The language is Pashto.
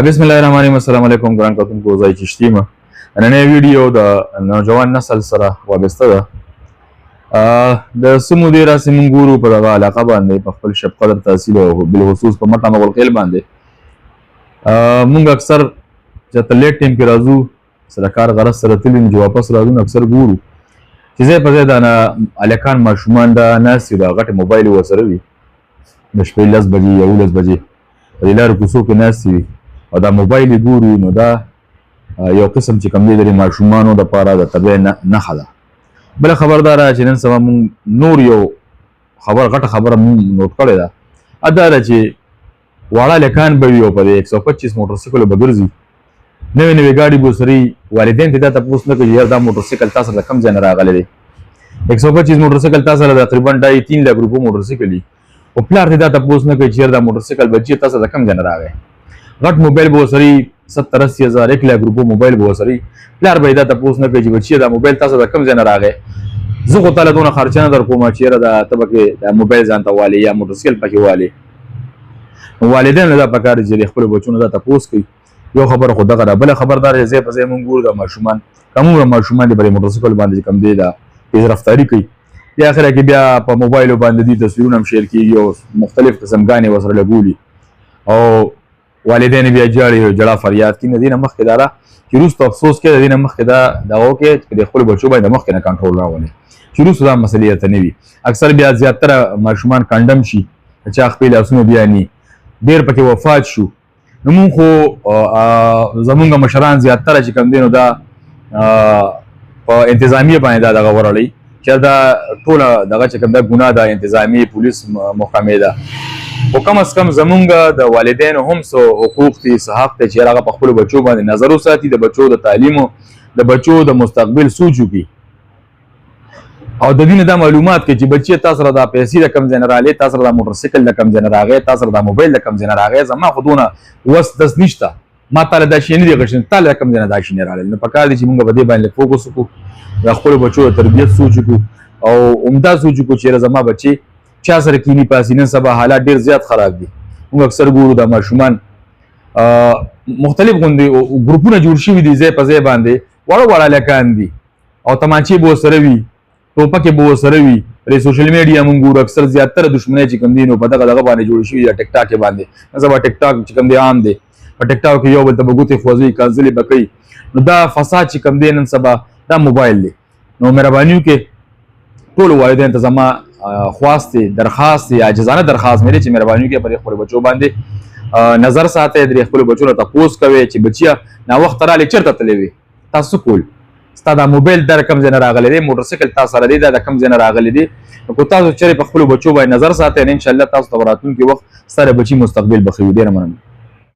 بسم الله الرحمن الرحیم. السلام علیکم ګران کتونکو، زه چشتي یم. نننۍ ویډیو د نوجوان نسل سره وابسته ده. د څه مودې راسې موږ ګورو په دغه علاقه باندې په خپل شب قدر تحصیل او بالخصوص په مټه مغلخیل باندې موږ اکثر چې ته لیټ ټایم کې راځو سره کار غرض سره تللي چې واپس راځو نو اکثر ګورو چې ځای په ځای د هلکان ماشومان دا ناست وي، د غټې موبایل یې ورسره وي، د شپې 10 بجې 11 بجې په دې لارو کوڅو کې ناست وي او دا موبایل یې ګوري. نو دا یو قسم چې کوم دی د ماشومانو دپاره د طبع نښه ده. بله خبر دا ده چې نن سبا مونږ نور یو غټه خبره مونږ نوټ کړې ده، دا ده چې واړه هلکان به وي او په دې 125 موټرسایکلو به ګرځي، نوې نوې ګاډي به ورسره وي. والدین ته دا تپوس نه کوي چې یار دا موټرسایکل تا سره د کوم ځای نه راغلی دی. 125 موټرسایکل تا سره تقریبا 2.5 لک روپو موټرسایکل وي او پلار ته دا تپوس نه کوي چې یار دا موټرسایکل بچي تا سره د کوم ځای نه راغی. غټ موبایل به ورسره وي، 70-80 هزار 1 لک روپو موبایل به ورسره وي، پلار به یې دا تپوس نه کوي چې بچیه دا موبایل تا سره د کوم ځای نه راغی. زه خو تاله دونه خرچه نه در کومه چې یاره دا ته پکې دا موبایل ځان ته والې یا موټرسایکل پکې والې. نو والدین له دا پکار دي چې د خپلو بچونو دا تپوس کوي. یو خبره خو دغه ده. بله خبر دا دی چې ځای په ځای مونږ ګورو دا ماشومان کمومره ماشومان دي په موټرسایکل باندې چې کوم دی دا تیز رفتاري کوي، بیا اخره کې بیا په موبایلو باندې دي تصویرونه هم شیر کېږي او مختلف قسم ګانې ورسره لګولي او والدین بیا جاړي جړه فریاد کوي. د دې نه مخکې دا ده چې وروسته افسوس کوي، د دې نه مخکې دا دغه وکړي چې د خپلو بچو باندې مخکې نه کنټرول راولي چې وروسته دا مسلې درته نه وي. اکثر بیا زیاتره ماشومان کانډم شي، چا خپل لاسونه بیا ني ډېر پکې وفات شو. نو مونږ خو زمونږ مشران زیاتره چې کوم دی نو دا په انتظامیه باندې دا دغه ورړی چې دا ټوله دغه چې کوم دا ګناه ده انتظامي پولیس محکمې ده. خو کم از کم زمونږ د والدینو هم څه حقوق دي، څه حق دی چې هغه په خپلو بچو باندې نظر وساتي، د بچو د تعلیمو د بچو د مستقبل سوچ وکړي او د دې نه دا معلومات کوي چې بچی تا سره دا پیسې د کوم ځای نه راغلې، تا سره دا موټرسایکل د کوم ځای نه راغی، تا سره دا موبایل د کوم ځای نه راغی. زما خو دونه وس دس نشته، ما تاله دا شی نه دی غوښتلی، تاله د کوم ځای نه دا شی نه راغلی. نو پکار دی چې مونږ په دې باندې فوکس وکړو، د خپلو بچو د تربیت سوچ وکړو او عمده سوچ وکړو چې زما بچی چا سره کینی پاسي. نن سبا حالات ډېر زیات خراب دي. موږ اکثر ګورو دا ماشومان مختلف غوندې ګروپونه جوړ شوي دي ځای په ځای باندې، واړه واړه هلکان دي او تمانچې به ورسره وي، ټوپکې به ورسره وي. په سوشل میډیا موږ ګورو اکثر زیاتره دښمنۍ چې کوم دي نو په دغه باندې جوړې شوي دي، ټیک ټاک باندې. نن سبا ټیک ټاک چې کوم دی عام دی، په ټیک ټاک کې یو بل ته به ګوتې خوځوي، کنځلې به کوي. نو دا فساد چې کوم دی نن سبا دا موبایل دی. نو مهرباني وکړئ ټولو والدینو ته زما خواست دی، درخواست دی، عاجزانه درخواست مې دی چې مهرباني وکړئ پر خپلو بچو باندې نظر ساتئ، د خپلو بچو نه تپوس کوئ چې بچیه ناوخته راغلی چېرته تللی وې، تاسو څه کول، ستا دا موبایل در کوم ځای نه راغلی دی، موټرسایکل تا سره دی، دا د کوم ځای نه راغلی دی. نو که تاسو چېرې په خپلو بچو باندې نظر ساتئ نو انشاءالله تاسو ته به راتلونکي وخت ستا د بچي مستقبل به ښه وي. ډېره مننه.